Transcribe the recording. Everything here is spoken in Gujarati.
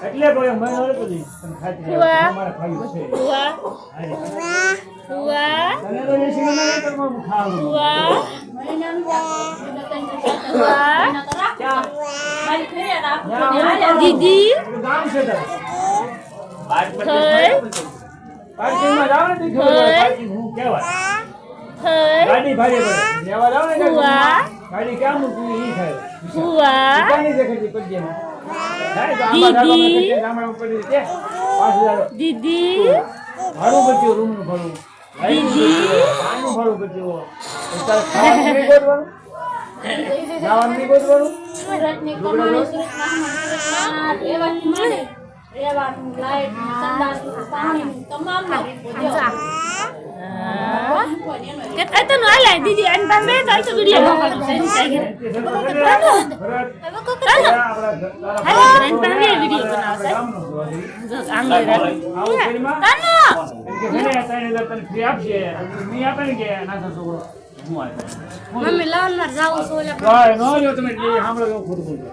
એટલે કોઈ મને ઓળખતો નહીં પણ ખાતી અમારે ખાવું છે તને તો એસી ના કર હું ખાવું દીદી ગામ છે તાર પાર્કિંગ માં જાવ ને તો ખબર પાર્કિંગ હું કહેવાય ગાડી ભાડે પડે લેવા જાવ ને ગાડી ક્યાં મૂકી ઈ થાય દુકાની છે ખરી પજ્જે દીદી ભાડું બચ્યું રૂમ નું ભાડું આનું ભાડું બચ્યું તારે ખાવાનું નહીં ગોતવાનું જવાનું નહીં ગોતવાનું કેટલા તો ના લાય દીદી અને તમે કાલ તો વિડિયો મોકલો છે મમ્મી લાવન માં જાવ છો એટલે